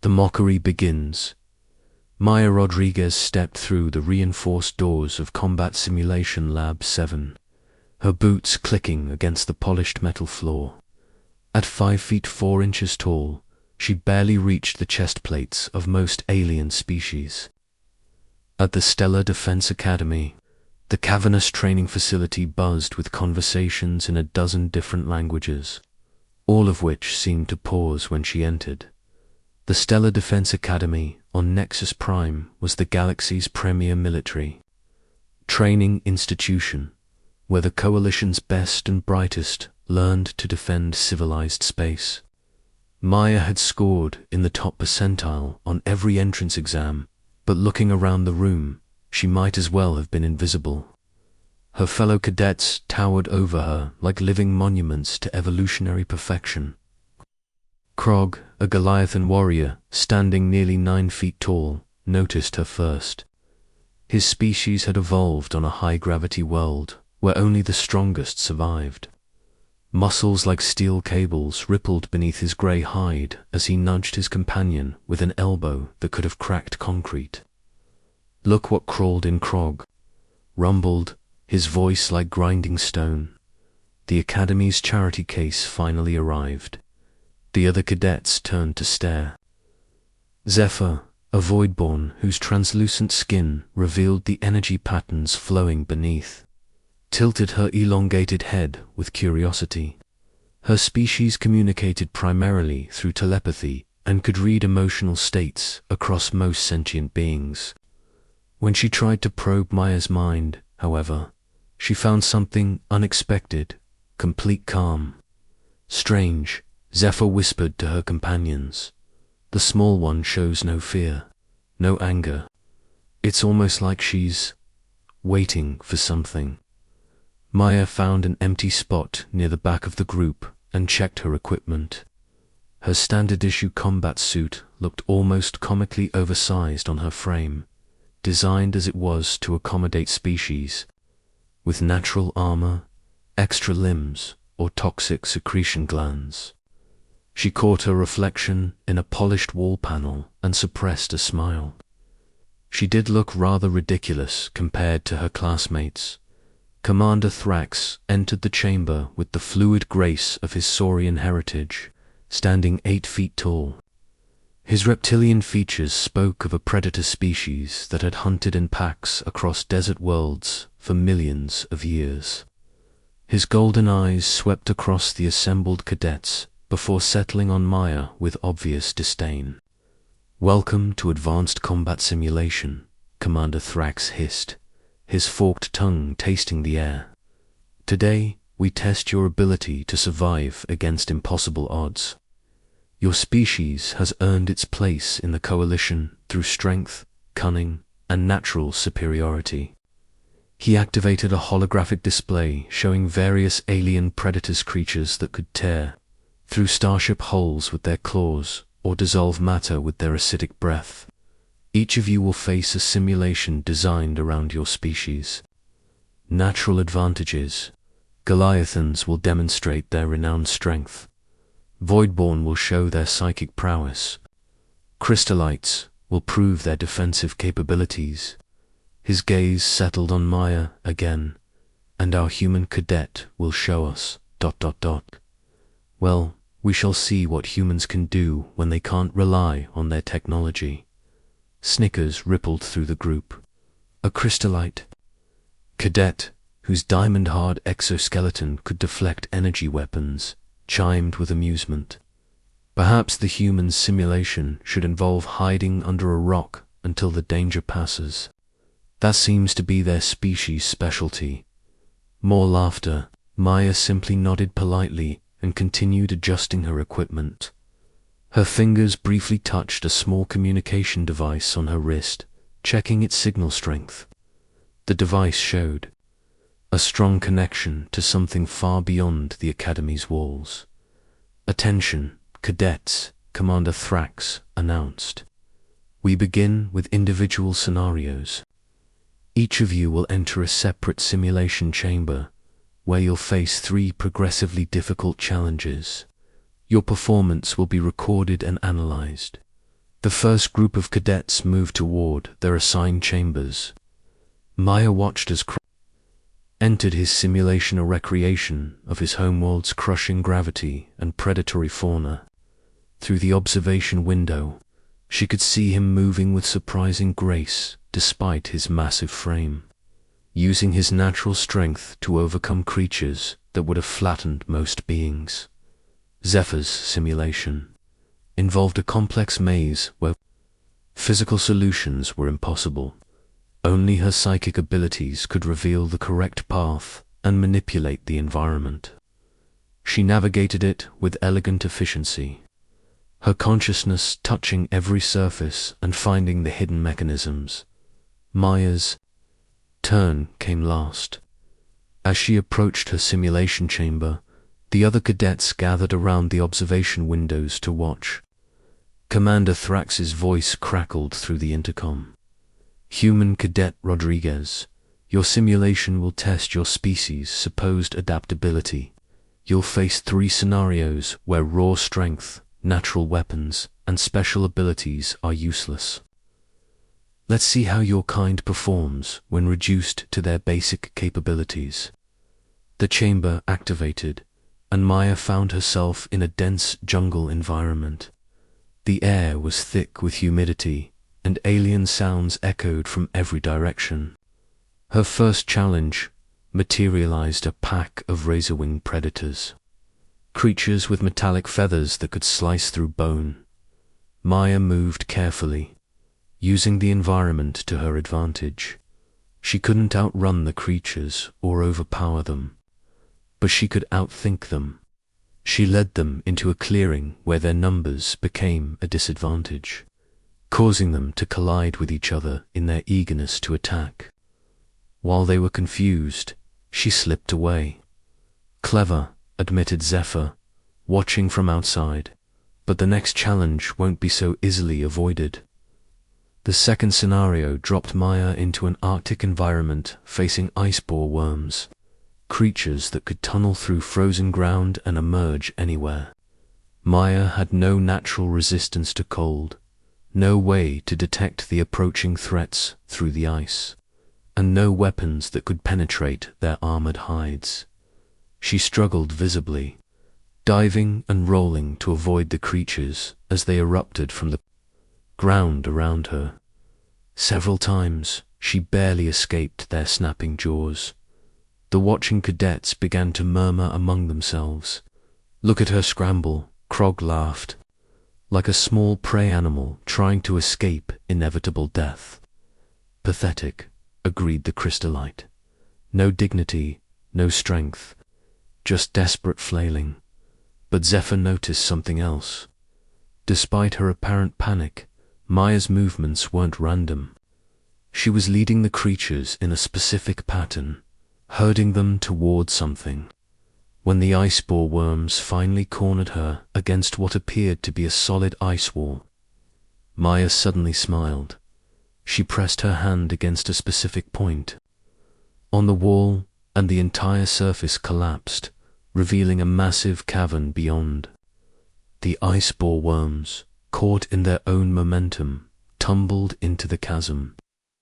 The mockery begins. Maya Rodriguez stepped through the reinforced doors of Combat Simulation Lab 7, her boots clicking against the polished metal floor. At 5 feet 4 inches tall, she barely reached the chest plates of most alien species. At the Stellar Defense Academy, the cavernous training facility buzzed with conversations in a dozen different languages, all of which seemed to pause when she entered. The Stellar Defense Academy on Nexus Prime was the galaxy's premier military training institution, where the Coalition's best and brightest learned to defend civilized space. Maya had scored in the top percentile on every entrance exam, but looking around the room, she might as well have been invisible. Her fellow cadets towered over her like living monuments to evolutionary perfection. Krog, a Goliathan warrior standing nearly 9 feet tall, noticed her first. His species had evolved on a high-gravity world where only the strongest survived. Muscles like steel cables rippled beneath his grey hide as he nudged his companion with an elbow that could have cracked concrete. "Look what crawled in Krog," rumbled, his voice like grinding stone. The Academy's charity case finally arrived. The other cadets turned to stare. Zephyr, a voidborn whose translucent skin revealed the energy patterns flowing beneath, tilted her elongated head with curiosity. Her species communicated primarily through telepathy and could read emotional states across most sentient beings. When she tried to probe Maya's mind, however, she found something unexpected: complete calm. "Strange," Zephyr whispered to her companions. "The small one shows no fear, no anger. It's almost like she's waiting for something." Maya found an empty spot near the back of the group and checked her equipment. Her standard-issue combat suit looked almost comically oversized on her frame, designed as it was to accommodate species, with natural armor, extra limbs, or toxic secretion glands. She caught her reflection in a polished wall panel and suppressed a smile. She did look rather ridiculous compared to her classmates. Commander Thrax entered the chamber with the fluid grace of his Saurian heritage, standing 8 feet tall. His reptilian features spoke of a predator species that had hunted in packs across desert worlds for millions of years. His golden eyes swept across the assembled cadets before settling on Maya with obvious disdain. "Welcome to Advanced Combat Simulation," Commander Thrax hissed, his forked tongue tasting the air. "Today, we test your ability to survive against impossible odds. Your species has earned its place in the Coalition through strength, cunning, and natural superiority." He activated a holographic display showing various alien predators creatures that could tear through starship hulls with their claws or dissolve matter with their acidic breath. Each of you will face a simulation designed around your species. Natural advantages: Goliathans will demonstrate their renowned strength. Voidborn will show their psychic prowess. Crystallites will prove their defensive capabilities. His gaze settled on Maya again. "And our human cadet will show us... ... Well, we shall see what humans can do when they can't rely on their technology." Snickers rippled through the group. A crystallite cadet, whose diamond-hard exoskeleton could deflect energy weapons, chimed with amusement. "Perhaps the human simulation should involve hiding under a rock until the danger passes. That seems to be their species' specialty." More laughter. Maya simply nodded politely and continued adjusting her equipment. Her fingers briefly touched a small communication device on her wrist, checking its signal strength. The device showed a strong connection to something far beyond the Academy's walls. "Attention, cadets," Commander Thrax announced. "We begin with individual scenarios. Each of you will enter a separate simulation chamber where you'll face 3 progressively difficult challenges. Your performance will be recorded and analyzed. The first group of cadets moved toward their assigned chambers. Maya watched as Krog entered his simulation, a recreation of his homeworld's crushing gravity and predatory fauna. Through the observation window, she could see him moving with surprising grace despite his massive frame, using his natural strength to overcome creatures that would have flattened most beings. Zephyr's simulation involved a complex maze where physical solutions were impossible. Only her psychic abilities could reveal the correct path and manipulate the environment. She navigated it with elegant efficiency, her consciousness touching every surface and finding the hidden mechanisms. Maya's turn came last. As she approached her simulation chamber, the other cadets gathered around the observation windows to watch. Commander Thrax's voice crackled through the intercom. "Human Cadet Rodriguez, your simulation will test your species' supposed adaptability. You'll face 3 scenarios where raw strength, natural weapons, and special abilities are useless. Let's see how your kind performs when reduced to their basic capabilities." The chamber activated, and Maya found herself in a dense jungle environment. The air was thick with humidity, and alien sounds echoed from every direction. Her first challenge materialized a pack of razor-wing predators, creatures with metallic feathers that could slice through bone. Maya moved carefully, using the environment to her advantage. She couldn't outrun the creatures or overpower them, but she could outthink them. She led them into a clearing where their numbers became a disadvantage, causing them to collide with each other in their eagerness to attack. While they were confused, she slipped away. "Clever," admitted Zephyr, watching from outside, "but the next challenge won't be so easily avoided." The second scenario dropped Maya into an Arctic environment facing ice boar worms, creatures that could tunnel through frozen ground and emerge anywhere. Maya had no natural resistance to cold, no way to detect the approaching threats through the ice, and no weapons that could penetrate their armored hides. She struggled visibly, diving and rolling to avoid the creatures as they erupted from the ground around her. Several times, she barely escaped their snapping jaws. The watching cadets began to murmur among themselves. "Look at her scramble," Krog laughed, "like a small prey animal trying to escape inevitable death." "Pathetic," agreed the crystallite. "No dignity, no strength, just desperate flailing." But Zephyr noticed something else. Despite her apparent panic, Maya's movements weren't random. She was leading the creatures in a specific pattern, herding them toward something. When the ice boar worms finally cornered her against what appeared to be a solid ice wall, Maya suddenly smiled. She pressed her hand against a specific point on the wall, and the entire surface collapsed, revealing a massive cavern beyond. The ice boar worms, caught in their own momentum, tumbled into the chasm.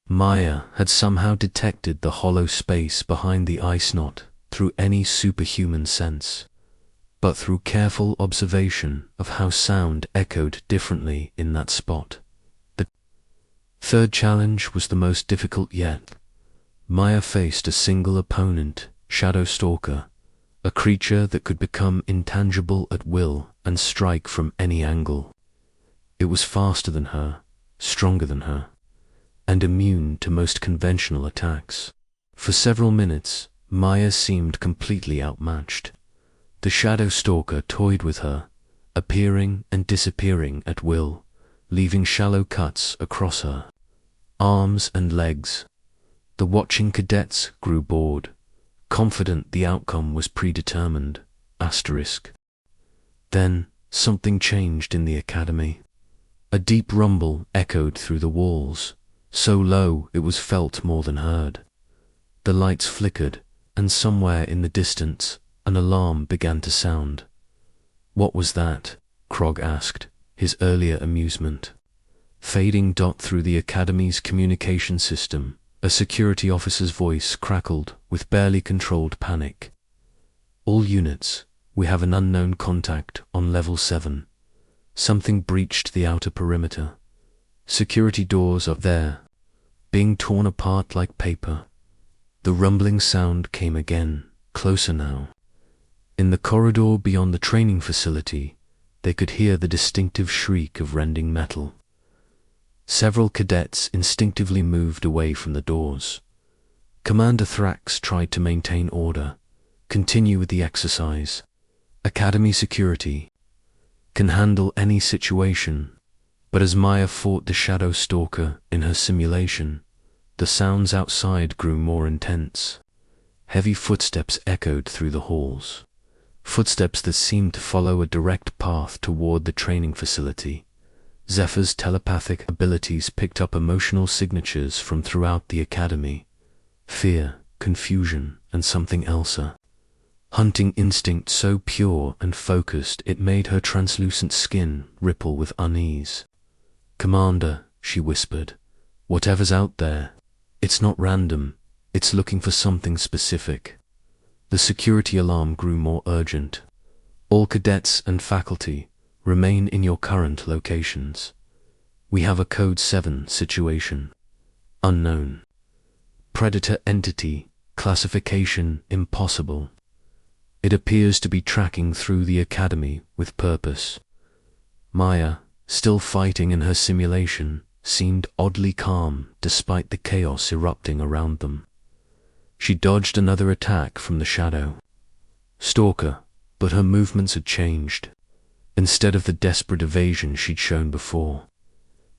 Maya had somehow detected the hollow space behind the ice knot through any superhuman sense, but through careful observation of how sound echoed differently in that spot. The third challenge was the most difficult yet. Maya faced a single opponent, Shadow Stalker, a creature that could become intangible at will and strike from any angle. It was faster than her, stronger than her, and immune to most conventional attacks. For several minutes, Maya seemed completely outmatched. The Shadow Stalker toyed with her, appearing and disappearing at will, leaving shallow cuts across her arms and legs. The watching cadets grew bored, confident the outcome was predetermined. Then, something changed in the academy. A deep rumble echoed through the walls, so low it was felt more than heard. The lights flickered, and somewhere in the distance, an alarm began to sound. "What was that?" Krog asked, his earlier amusement Fading through the Academy's communication system, a security officer's voice crackled with barely controlled panic. All units, we have an unknown contact on level 7. Something breached the outer perimeter. Security doors are there, being torn apart like paper. The rumbling sound came again, closer now. In the corridor beyond the training facility, they could hear the distinctive shriek of rending metal. Several cadets instinctively moved away from the doors. Commander Thrax tried to maintain order, continue with the exercise. Academy security can handle any situation, but as Maya fought the shadow stalker in her simulation, the sounds outside grew more intense. Heavy footsteps echoed through the halls, footsteps that seemed to follow a direct path toward the training facility. Zephyr's telepathic abilities picked up emotional signatures from throughout the Academy. Fear, confusion, and something else. Hunting instinct so pure and focused it made her translucent skin ripple with unease. "Commander," she whispered, "whatever's out there, it's not random, it's looking for something specific." The security alarm grew more urgent. "All cadets and faculty, remain in your current locations. We have a Code 7 situation. Unknown. Predator entity, classification impossible. It appears to be tracking through the Academy with purpose." Maya, still fighting in her simulation, seemed oddly calm despite the chaos erupting around them. She dodged another attack from the shadow stalker, but her movements had changed. Instead of the desperate evasion she'd shown before,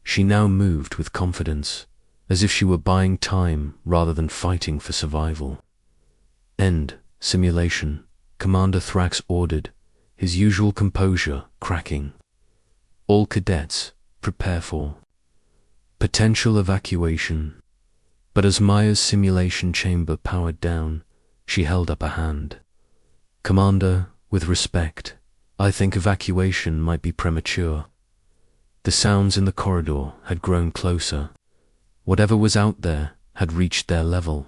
she now moved with confidence, as if she were buying time rather than fighting for survival. "End simulation," Commander Thrax ordered, his usual composure cracking. "All cadets, prepare for potential evacuation." But as Maya's simulation chamber powered down, she held up a hand. "Commander, with respect, I think evacuation might be premature." The sounds in the corridor had grown closer. Whatever was out there had reached their level.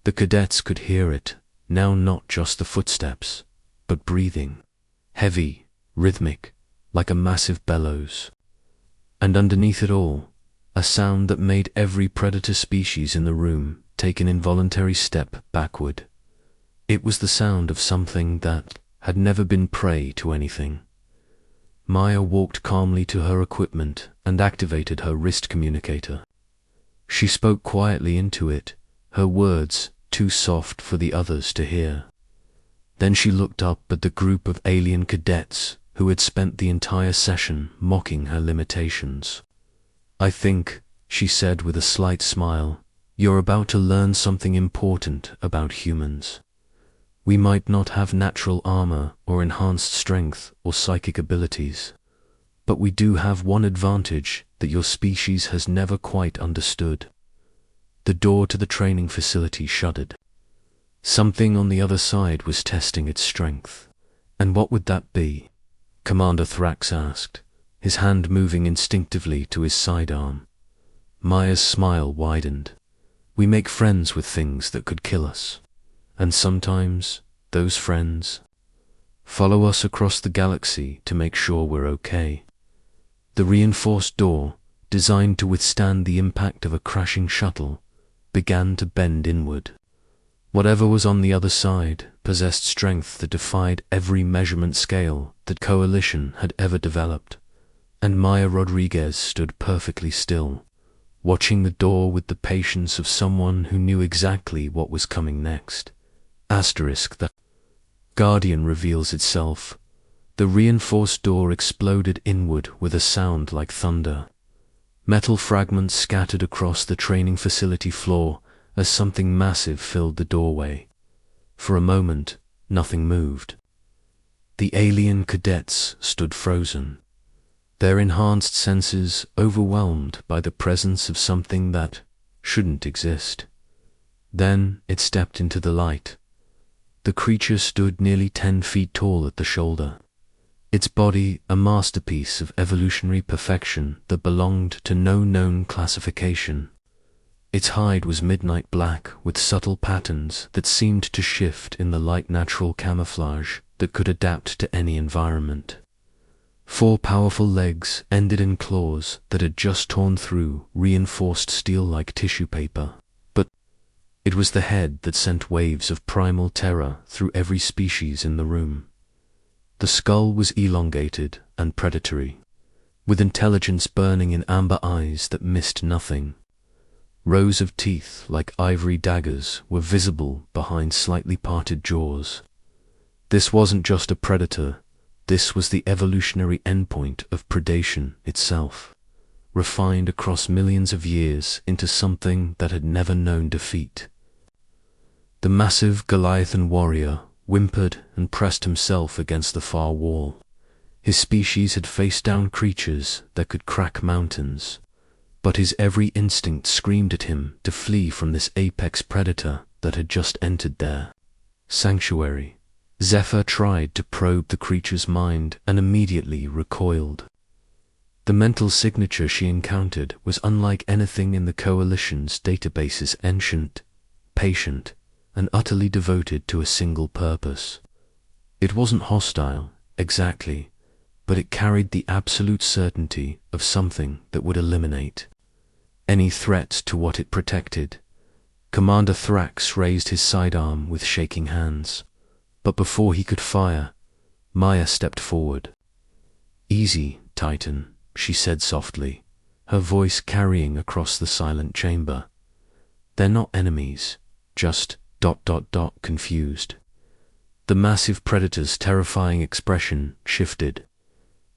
The cadets could hear it, now not just the footsteps, but breathing. Heavy, rhythmic, like a massive bellows. And underneath it all, a sound that made every predator species in the room take an involuntary step backward. It was the sound of something that had never been prey to anything. Maya walked calmly to her equipment and activated her wrist communicator. She spoke quietly into it, her words too soft for the others to hear. Then she looked up at the group of alien cadets who had spent the entire session mocking her limitations. "I think," she said with a slight smile, "you're about to learn something important about humans. We might not have natural armor or enhanced strength or psychic abilities, but we do have one advantage that your species has never quite understood." The door to the training facility shuddered. Something on the other side was testing its strength. And what would that be? Commander Thrax asked, his hand moving instinctively to his sidearm. Maya's smile widened. "We make friends with things that could kill us. And sometimes, those friends follow us across the galaxy to make sure we're okay." The reinforced door, designed to withstand the impact of a crashing shuttle, began to bend inward. Whatever was on the other side possessed strength that defied every measurement scale that Coalition had ever developed, and Maya Rodriguez stood perfectly still, watching the door with the patience of someone who knew exactly what was coming next. The Guardian reveals itself. The reinforced door exploded inward with a sound like thunder. Metal fragments scattered across the training facility floor as something massive filled the doorway. For a moment, nothing moved. The alien cadets stood frozen, their enhanced senses overwhelmed by the presence of something that shouldn't exist. Then it stepped into the light. The creature stood nearly 10 feet tall at the shoulder. its body a masterpiece of evolutionary perfection that belonged to no known classification. Its hide was midnight black with subtle patterns that seemed to shift in the light, natural camouflage that could adapt to any environment. 4 powerful legs ended in claws that had just torn through reinforced steel like tissue paper. But it was the head that sent waves of primal terror through every species in the room. The skull was elongated and predatory, with intelligence burning in amber eyes that missed nothing. Rows of teeth like ivory daggers were visible behind slightly parted jaws. This wasn't just a predator, this was the evolutionary endpoint of predation itself, refined across millions of years into something that had never known defeat. The massive Goliathan warrior whimpered and pressed himself against the far wall. His species had faced down creatures that could crack mountains, but his every instinct screamed at him to flee from this apex predator that had just entered their sanctuary. Zephyr tried to probe the creature's mind and immediately recoiled. The mental signature she encountered was unlike anything in the Coalition's databases, ancient, patient, and utterly devoted to a single purpose. It wasn't hostile, exactly, but it carried the absolute certainty of something that would eliminate any threat to what it protected. Commander Thrax raised his sidearm with shaking hands, but before he could fire, Maya stepped forward. "Easy, Titan," she said softly, her voice carrying across the silent chamber. "They're not enemies, just ... confused." The massive predator's terrifying expression shifted.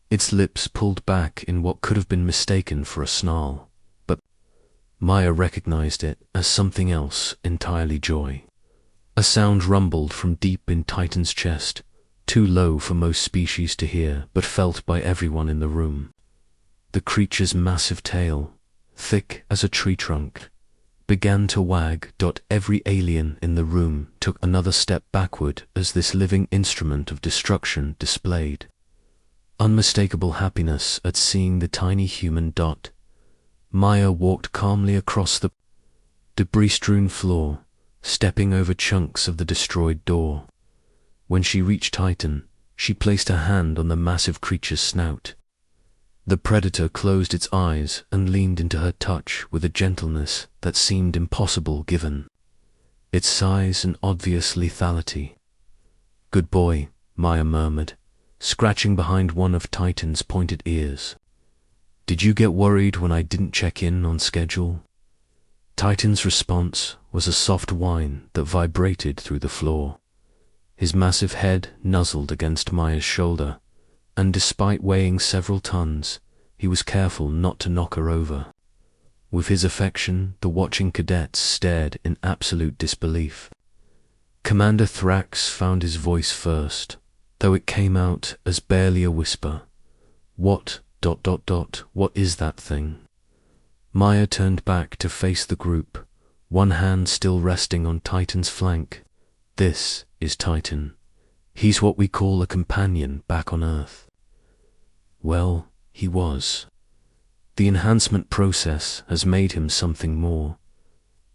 Its lips pulled back in what could have been mistaken for a snarl, but Maya recognized it as something else entirely. Joy. A sound rumbled from deep in Titan's chest, too low for most species to hear, but felt by everyone in the room. The creature's massive tail, thick as a tree trunk, began to wag. Every alien in the room took another step backward as this living instrument of destruction displayed unmistakable happiness at seeing the tiny human. Maya walked calmly across the debris-strewn floor, stepping over chunks of the destroyed door. When she reached Titan, she placed her hand on the massive creature's snout. The predator closed its eyes and leaned into her touch with a gentleness that seemed impossible given its size and obvious lethality. "Good boy," Maya murmured, scratching behind one of Titan's pointed ears. "Did you get worried when I didn't check in on schedule?" Titan's response was a soft whine that vibrated through the floor. His massive head nuzzled against Maya's shoulder, and despite weighing several tons, he was careful not to knock her over. With his affection, the watching cadets stared in absolute disbelief. Commander Thrax found his voice first, though it came out as barely a whisper. What is that thing?" Maya turned back to face the group, one hand still resting on Titan's flank. "This is Titan. He's what we call a companion back on Earth." Well, he was. The enhancement process has made him something more.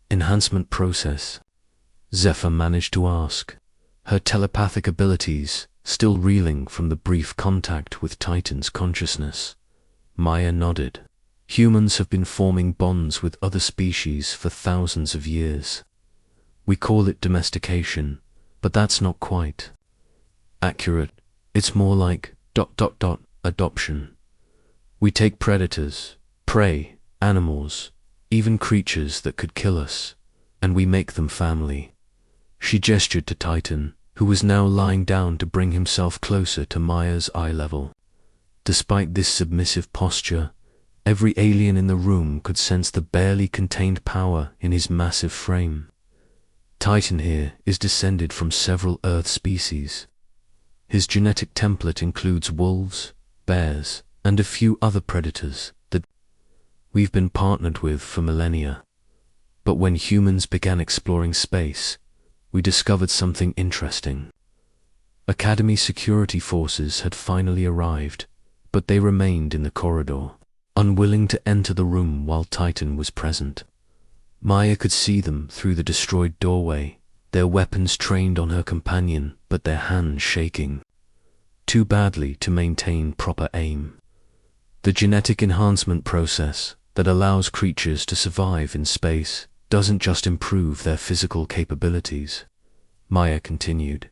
"Enhancement process?" Zephyr managed to ask, her telepathic abilities still reeling from the brief contact with Titan's consciousness. Maya nodded. "Humans have been forming bonds with other species for thousands of years. We call it domestication, but that's not quite accurate. It's more like ... adoption. We take predators, prey, animals, even creatures that could kill us, and we make them family." She gestured to Titan, who was now lying down to bring himself closer to Maya's eye level. Despite this submissive posture, every alien in the room could sense the barely contained power in his massive frame. Titan here is descended from several Earth species. His genetic template includes wolves, bears, and a few other predators that we've been partnered with for millennia. But when humans began exploring space, we discovered something interesting. Academy security forces had finally arrived, but they remained in the corridor, unwilling to enter the room while Titan was present. Maya could see them through the destroyed doorway, their weapons trained on her companion, but their hands shaking too badly to maintain proper aim. The genetic enhancement process that allows creatures to survive in space doesn't just improve their physical capabilities, Maya continued.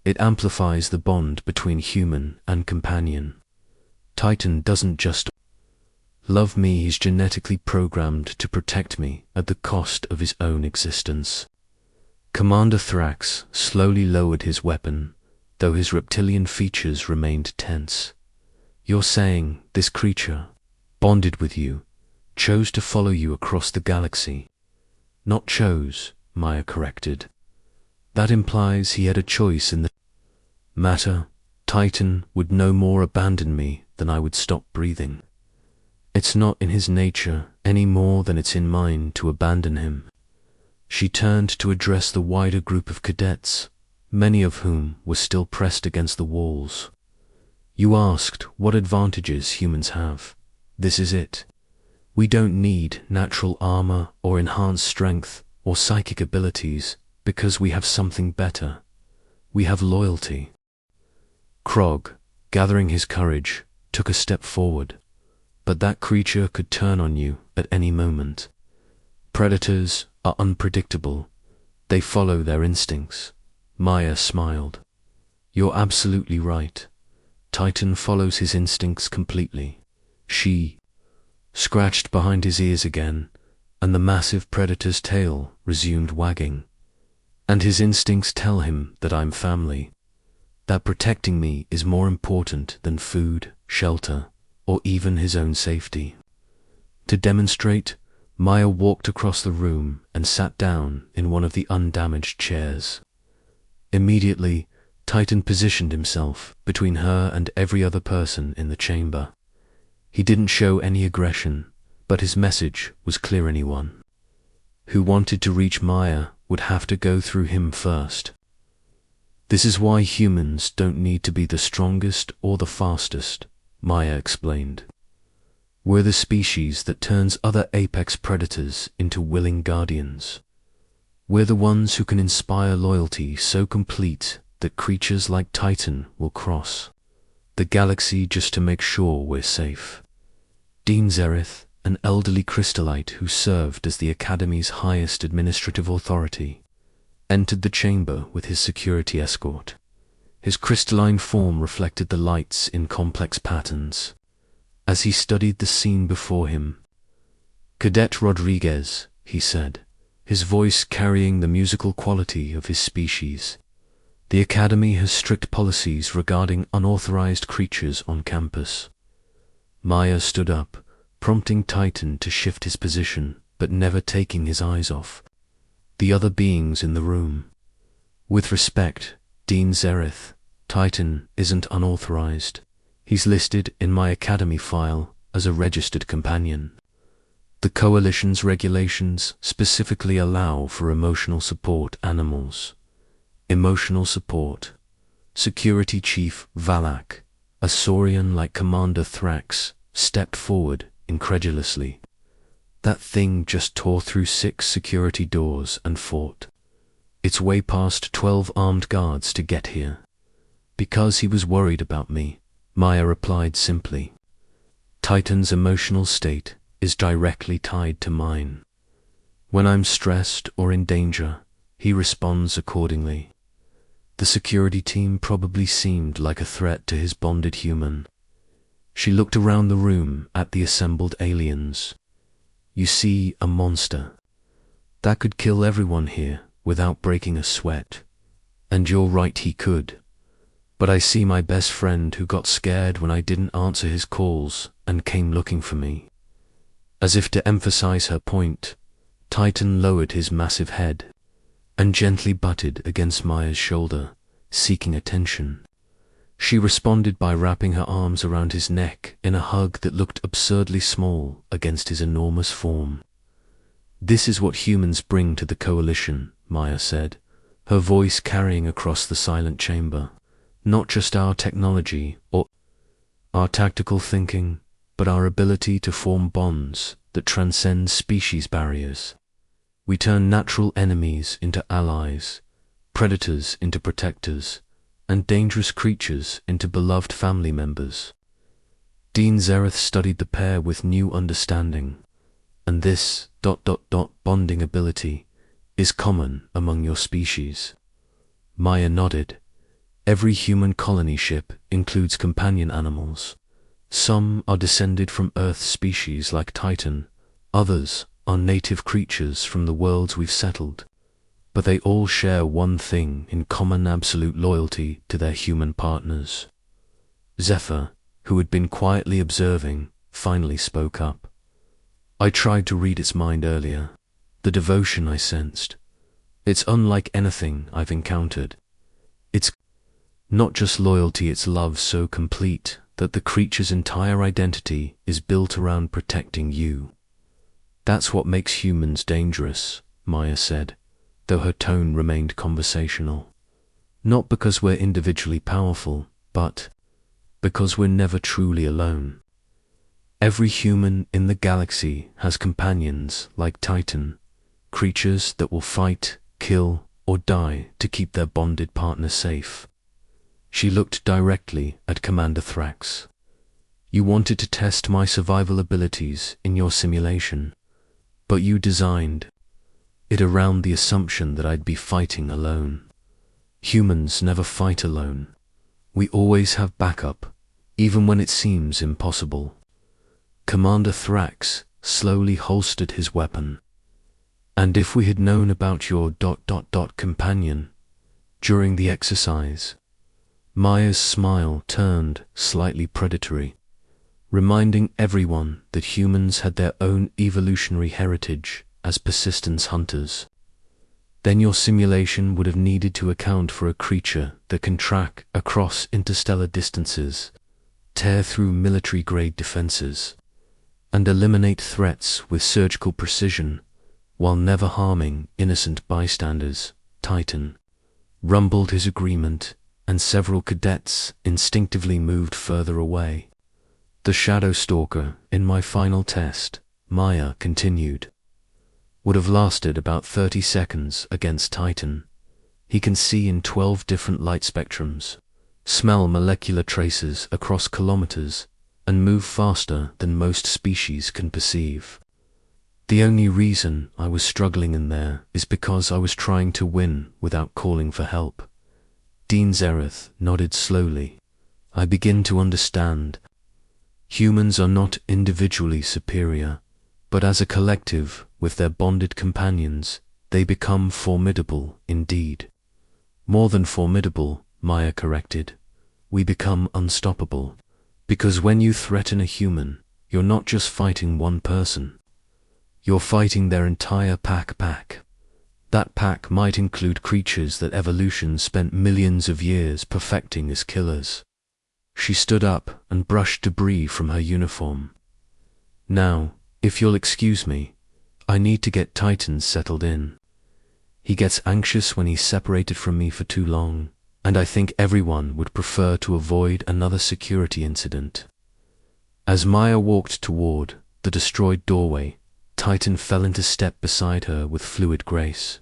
It amplifies the bond between human and companion. Titan doesn't just love me, he's genetically programmed to protect me at the cost of his own existence. Commander Thrax slowly lowered his weapon, though his reptilian features remained tense. You're saying this creature, bonded with you, chose to follow you across the galaxy? Not chose, Maya corrected. That implies he had a choice in the matter. Titan would no more abandon me than I would stop breathing. It's not in his nature any more than it's in mine to abandon him. She turned to address the wider group of cadets, many of whom were still pressed against the walls. You asked what advantages humans have. This is it. We don't need natural armor or enhanced strength or psychic abilities because we have something better. We have loyalty. Krog, gathering his courage, took a step forward. But that creature could turn on you at any moment. Predators are unpredictable. They follow their instincts. Maya smiled. You're absolutely right. Titan follows his instincts completely. She scratched behind his ears again, and the massive predator's tail resumed wagging. And his instincts tell him that I'm family, that protecting me is more important than food, shelter, or even his own safety. To demonstrate, Maya walked across the room and sat down in one of the undamaged chairs. Immediately, Titan positioned himself between her and every other person in the chamber. He didn't show any aggression, but his message was clear. Anyone who wanted to reach Maya would have to go through him first. This is why humans don't need to be the strongest or the fastest, Maya explained. We're the species that turns other apex predators into willing guardians. We're the ones who can inspire loyalty so complete that creatures like Titan will cross the galaxy just to make sure we're safe. Dean Zereth, an elderly crystallite who served as the Academy's highest administrative authority, entered the chamber with his security escort. His crystalline form reflected the lights in complex patterns. As he studied the scene before him, "Cadet Rodriguez," he said, his voice carrying the musical quality of his species. "The Academy has strict policies regarding unauthorized creatures on campus." Maya stood up, prompting Titan to shift his position, but never taking his eyes off the other beings in the room. "With respect, Dean Zereth, Titan isn't unauthorized. He's listed in my Academy file as a registered companion. The Coalition's regulations specifically allow for emotional support animals." Emotional support. Security Chief Valak, a Saurian like Commander Thrax, stepped forward incredulously. That thing just tore through 6 security doors and fought its way past 12 armed guards to get here. "Because he was worried about me," Maya replied simply. "Titan's emotional state is directly tied to mine. When I'm stressed or in danger, he responds accordingly." The security team probably seemed like a threat to his bonded human. She looked around the room at the assembled aliens. "You see a monster that could kill everyone here without breaking a sweat. And you're right, he could. But I see my best friend who got scared when I didn't answer his calls and came looking for me." As if to emphasize her point, Titan lowered his massive head and gently butted against Maya's shoulder, seeking attention. She responded by wrapping her arms around his neck in a hug that looked absurdly small against his enormous form. "This is what humans bring to the Coalition," Maya said, her voice carrying across the silent chamber. Not just our technology or our tactical thinking, but our ability to form bonds that transcend species barriers. We turn natural enemies into allies, predators into protectors, and dangerous creatures into beloved family members. Dean Zereth studied the pair with new understanding, and this ... bonding ability is common among your species. Maya nodded. Every human colony ship includes companion animals. Some are descended from Earth species like Titan, others are native creatures from the worlds we've settled, but they all share one thing in common: absolute loyalty to their human partners. Zephyr, who had been quietly observing, finally spoke up. I tried to read its mind earlier. The devotion I sensed. It's unlike anything I've encountered. It's not just loyalty, it's love so complete that the creature's entire identity is built around protecting you. That's what makes humans dangerous, Maya said, though her tone remained conversational. Not because we're individually powerful, but because we're never truly alone. Every human in the galaxy has companions like Titan, creatures that will fight, kill, or die to keep their bonded partner safe. She looked directly at Commander Thrax. You wanted to test my survival abilities in your simulation, but you designed it around the assumption that I'd be fighting alone. Humans never fight alone. We always have backup, even when it seems impossible. Commander Thrax slowly holstered his weapon. And if we had known about your ... companion during the exercise? Maya's smile turned slightly predatory, reminding everyone that humans had their own evolutionary heritage as persistence hunters. Then your simulation would have needed to account for a creature that can track across interstellar distances, tear through military-grade defenses, and eliminate threats with surgical precision while never harming innocent bystanders. Titan rumbled his agreement, and several cadets instinctively moved further away. The Shadow Stalker in my final test, Maya continued, would have lasted about 30 seconds against Titan. He can see in 12 different light spectrums, smell molecular traces across kilometers, and move faster than most species can perceive. The only reason I was struggling in there is because I was trying to win without calling for help. Dean Zereth nodded slowly. I begin to understand. Humans are not individually superior, but as a collective, with their bonded companions, they become formidable indeed. More than formidable, Maya corrected. We become unstoppable. Because when you threaten a human, you're not just fighting one person. You're fighting their entire pack. That pack might include creatures that evolution spent millions of years perfecting as killers. She stood up and brushed debris from her uniform. Now, if you'll excuse me, I need to get Titan settled in. He gets anxious when he's separated from me for too long, and I think everyone would prefer to avoid another security incident. As Maya walked toward the destroyed doorway, Titan fell into step beside her with fluid grace.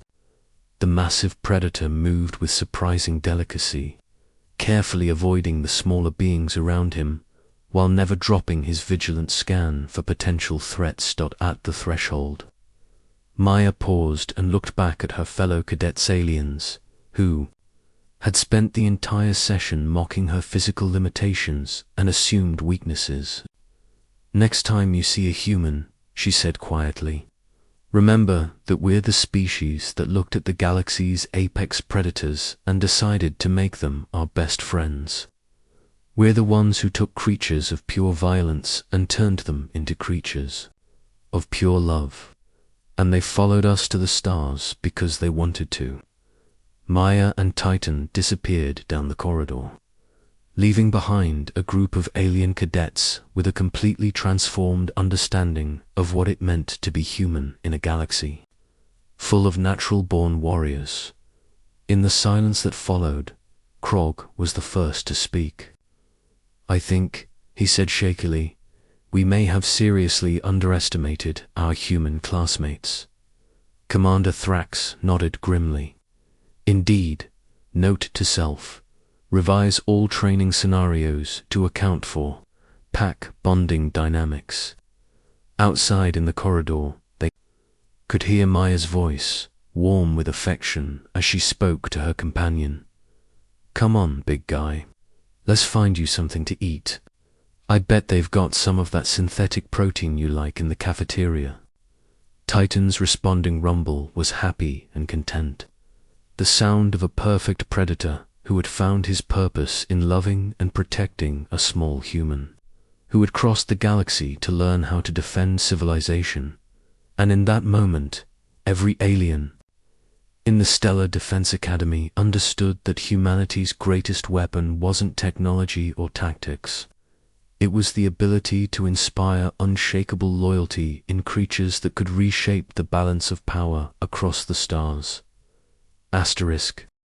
The massive predator moved with surprising delicacy, carefully avoiding the smaller beings around him, while never dropping his vigilant scan for potential threats. At the threshold, Maya paused and looked back at her fellow cadets aliens, who had spent the entire session mocking her physical limitations and assumed weaknesses. Next time you see a human, she said quietly, remember that we're the species that looked at the galaxy's apex predators and decided to make them our best friends. We're the ones who took creatures of pure violence and turned them into creatures of pure love. And they followed us to the stars because they wanted to. Maya and Titan disappeared down the corridor, leaving behind a group of alien cadets with a completely transformed understanding of what it meant to be human in a galaxy full of natural-born warriors. In the silence that followed, Krog was the first to speak. "I think," he said shakily, "we may have seriously underestimated our human classmates." Commander Thrax nodded grimly. "Indeed, note to self, revise all training scenarios to account for pack bonding dynamics." Outside in the corridor, they could hear Maya's voice, warm with affection, as she spoke to her companion. "Come on, big guy. Let's find you something to eat. I bet they've got some of that synthetic protein you like in the cafeteria." Titan's responding rumble was happy and content, the sound of a perfect predator who had found his purpose in loving and protecting a small human, who had crossed the galaxy to learn how to defend civilization. And in that moment, every alien in the Stellar Defense Academy understood that humanity's greatest weapon wasn't technology or tactics. It was the ability to inspire unshakable loyalty in creatures that could reshape the balance of power across the stars. Asterisk.